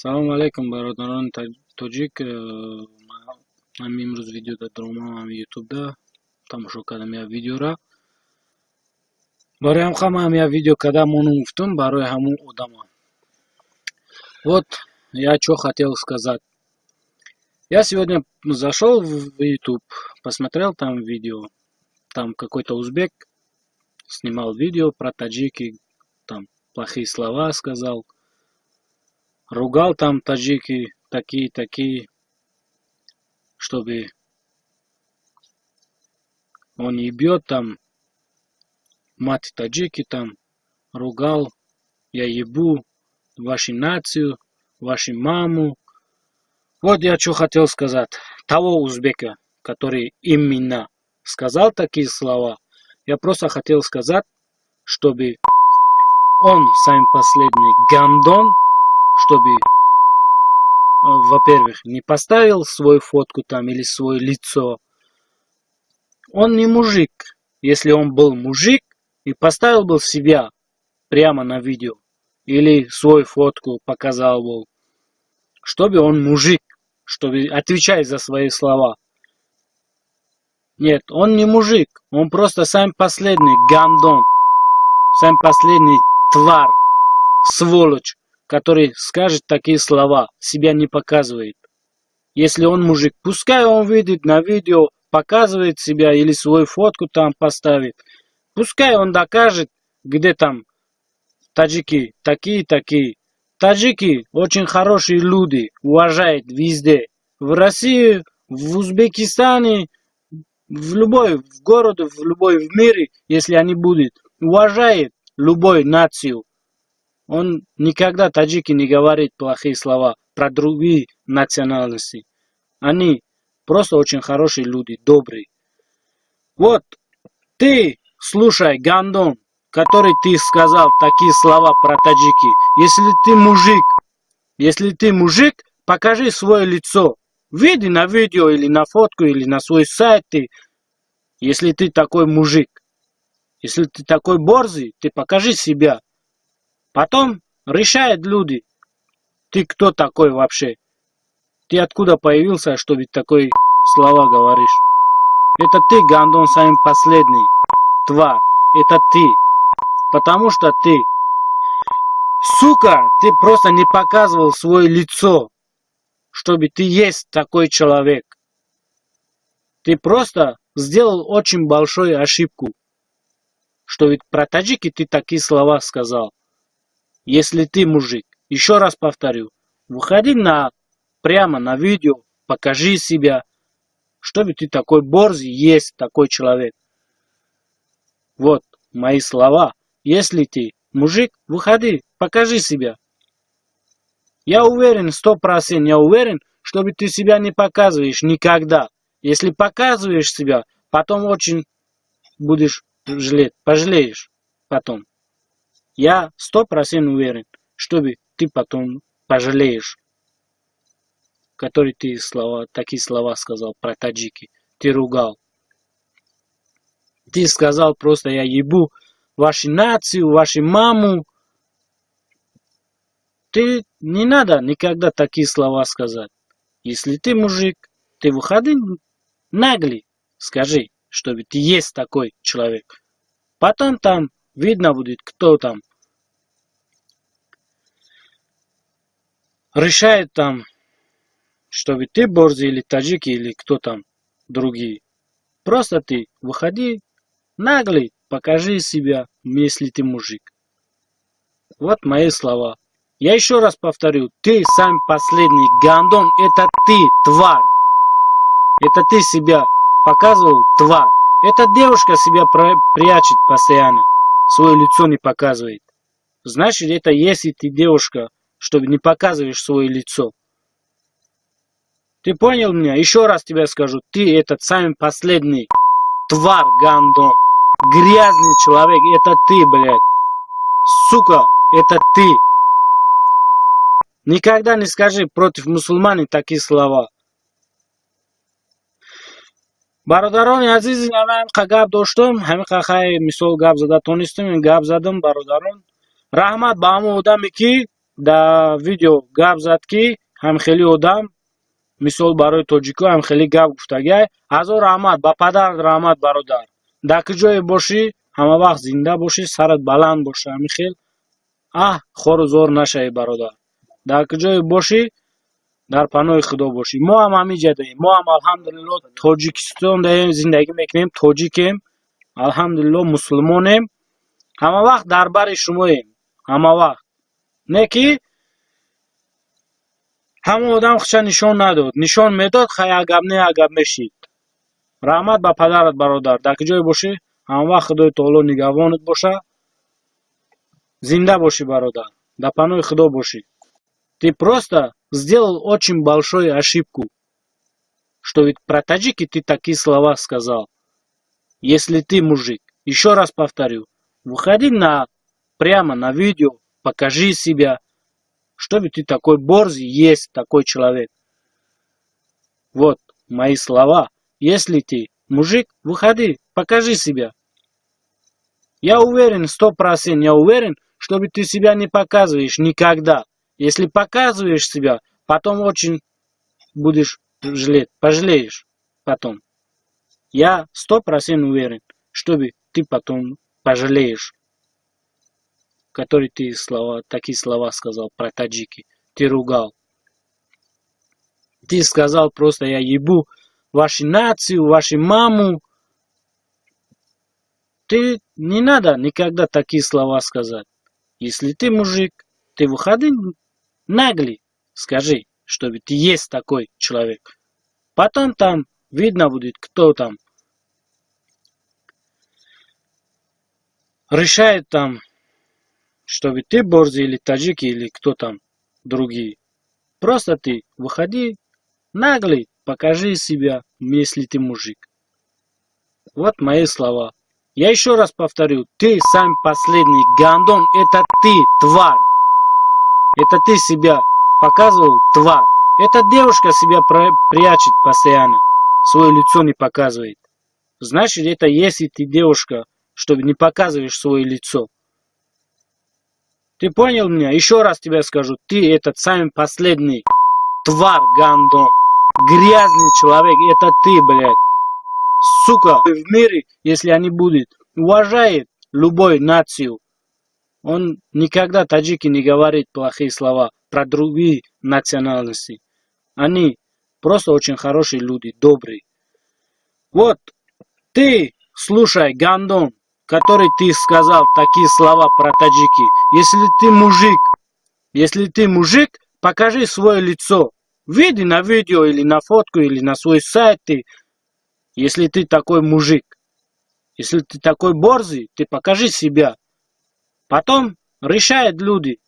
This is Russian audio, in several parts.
Салом алейкум, бародарони тоҷик. Ман имрӯз видео додромам ютубда тамошо кардам як видеора. Барои ҳам як видео кардам мону гуфтам барои ҳамон одама. Вот я чё хотел сказать. Я сегодня зашел в YouTube, посмотрел там видео. Там какой-то узбек снимал видео про таджики, там плохие слова сказал. Ругал там таджики такие, чтобы он ебет там, мать таджики там, ругал, я ебу вашу нацию, вашу маму. Вот я что хотел сказать. Того узбека, который именно сказал такие слова, я просто хотел сказать, чтобы он, самый последний гандон, чтобы, во-первых, не поставил свою фотку там или свое лицо. Он не мужик. Если он был мужик и поставил бы себя прямо на видео или свою фотку показал бы, чтобы он мужик, чтобы отвечать за свои слова. Нет, он не мужик. Он просто самый последний гандон, самый последний тварь, сволочь, который скажет такие слова, себя не показывает. Если он мужик, пускай он видит на видео, показывает себя или свою фотку там поставит. Пускай он докажет, где там таджики такие. Таджики очень хорошие люди, уважают везде. В России, в Узбекистане, в любой городе, в любой в мире, если они будут, уважают любую нацию. Он никогда таджики не говорит плохие слова про другие национальности. Они просто очень хорошие люди, добрые. Вот, ты, слушай, гандон, который ты сказал такие слова про таджики. Если ты мужик, покажи свое лицо. Види на видео или на фотку, или на свой сайт. Если ты такой мужик, если ты такой борзый, ты покажи себя. Потом решают люди, ты кто такой вообще? Ты откуда появился, чтобы такие слова говоришь? Это ты, гандон, самый последний, тварь. Это ты. Потому что ты, сука, ты просто не показывал свое лицо, чтобы ты есть такой человек. Ты просто сделал очень большую ошибку, что ведь про таджики ты такие слова сказал. Если ты мужик, еще раз повторю, выходи прямо на видео, покажи себя, чтобы ты такой борзый, есть такой человек. Вот мои слова. Если ты мужик, выходи, покажи себя. Я уверен, 100%, я уверен, чтобы ты себя не показываешь никогда. Если показываешь себя, потом очень будешь жалеть, пожалеешь потом. Я 100% уверен, чтобы ты потом пожалеешь, который ты такие слова сказал про таджики. Ты ругал. Ты сказал просто я ебу вашу нацию, вашу маму. Ты не надо никогда такие слова сказать. Если ты мужик, ты выходи наглый, скажи, чтобы ты есть такой человек. Потом там видно будет, кто там решает там, чтобы ты борзый или таджики, или кто там другие. Просто ты выходи наглый, покажи себя, если ты мужик. Вот мои слова. Я еще раз повторю, ты самый последний гандон, это ты, тварь. Это ты себя показывал, тварь. Эта девушка себя прячет постоянно, свое лицо не показывает. Значит, это если ты девушка, чтобы не показываешь свое лицо. Ты понял меня? Еще раз тебе скажу, ты этот самый последний тварь, гандон. Грязный человек, это ты, блядь. Сука, это ты. Никогда не скажи против мусульман такие слова. бародарони азизи, ҳамаqa гап доштам, ҳамаqa хай мисол гап зада тонистам, гап задам бародарон. Раҳмат ба ҳамон одаме ки да видео гап зад ки ҳамхели одам мисол барои тоҷико ҳамхели гап гуфтагай. ҳазор раҳмат, ба падар раҳмат бародар. дар ки ҷое бошӣ ҳама вақт зинда бошӣ, сарат баланд боша, ҳамихел хору зор нашавӣ бародар. дар ки ҷое бошӣ дар паноҳи худо бошӣ. мо ҳам ҳамиҷа даем, мо ҳам алҳамдулилло тоҷикистон даем зиндагӣ мекунем, тоҷикем, алҳамдулилло мусулмонем, ҳама вақт дар бари шумоем, ҳама вақт. Не ки ҳама одам худша нишон надод, нишон медод, хай агаб не агаб мешид. раҳмат ба падарат бародар, дар ки ҷое бошӣ ҳама вақт худои таоло нигаҳбонат боша, зинда бошӣ бародар, дар паноҳи худо бошӣ. Ты просто сделал очень большую ошибку, что ведь про таджики ты такие слова сказал. Если ты мужик, еще раз повторю, выходи прямо на видео, покажи себя, что ведь ты такой борзый, есть такой человек. Вот мои слова. Если ты мужик, выходи, покажи себя. Я уверен, 100%, я уверен, что ведь ты себя не показываешь никогда. Если показываешь себя, потом очень будешь жалеть, пожалеешь потом. Я 100% уверен, что ты потом пожалеешь. Которые ты такие слова сказал про таджики. Ты ругал. Ты сказал просто я ебу вашу нацию, вашу маму. Ты не надо никогда такие слова сказать. Если ты мужик, ты выходи наглый, скажи, что ведь ты есть такой человек. Потом там видно будет, кто там решает там, что ведь ты борзый или таджики, или кто там другие. Просто ты выходи наглый, покажи себя, если ты мужик. Вот мои слова. Я еще раз повторю, ты сам последний гандон, это ты, тварь. Это ты себя показывал, тварь. Эта девушка себя прячет постоянно, свое лицо не показывает. Значит, это если ты девушка, чтобы не показываешь свое лицо. Ты понял меня? Еще раз тебе скажу, ты этот самый последний тварь, гандон. Грязный человек, это ты, блядь. Сука, в мире, если они будут уважать любую нацию, он никогда таджики не говорит плохие слова про другие национальности. Они просто очень хорошие люди, добрые. Вот, ты, слушай, гандон, который ты сказал такие слова про таджики. Если ты мужик, покажи свое лицо. Види на видео или на фотку, или на свой сайт. Если ты такой мужик, если ты такой борзый, ты покажи себя. Потом решают люди,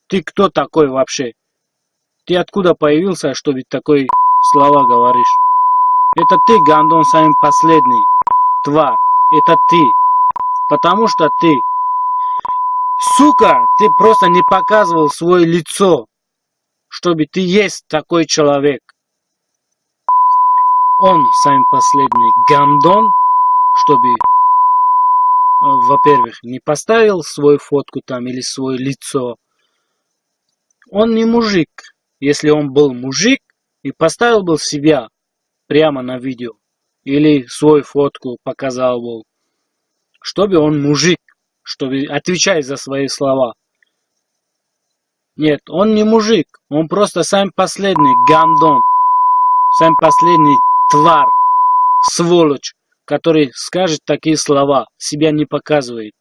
ты кто такой вообще. Ты откуда появился, что ведь такой слова говоришь. Это ты, гандон, самый последний. Тварь. Это ты. Потому что ты, сука, ты просто не показывал свое лицо, чтобы ты есть такой человек. Он самый последний гандон, чтобы, во-первых, не поставил свою фотку там или свое лицо. Он не мужик. Если он был мужик и поставил бы себя прямо на видео или свою фотку показал бы, чтобы он мужик, чтобы отвечать за свои слова. Нет, он не мужик, он просто самый последний гандон, самый последний тварь, сволочь, который скажет такие слова, себя не показывает.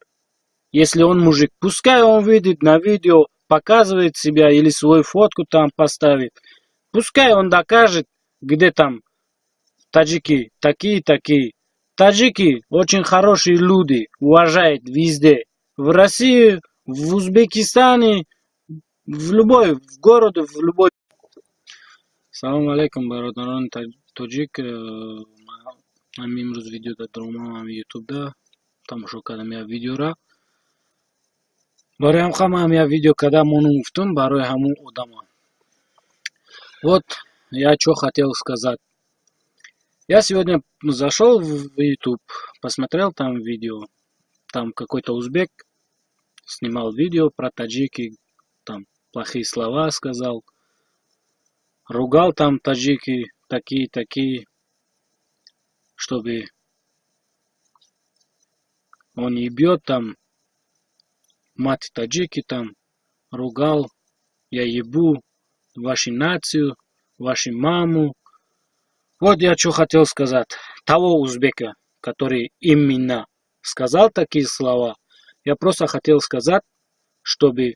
Если он мужик, пускай он видит на видео, показывает себя или свою фотку там поставит. Пускай он докажет, где там таджики такие. Таджики очень хорошие люди, уважают везде. В России, в Узбекистане, в любой городе, в любой... Салам алейкум, бародарон тоҷик. Ман имрӯз видео додумам ютубда тамошо кардам як видеора. Барои ҳам як видео кардам мону гуфтам барои ҳамон одама. Вот я что хотел сказать. Я сегодня зашел в YouTube, посмотрел там видео. Там какой-то узбек снимал видео про таджики. Там плохие слова сказал. Ругал там таджики такие, чтобы он не бьет там, мать таджики там, ругал, я ебу вашу нацию, вашу маму. Вот я что хотел сказать. Того узбека, который именно сказал такие слова, я просто хотел сказать, чтобы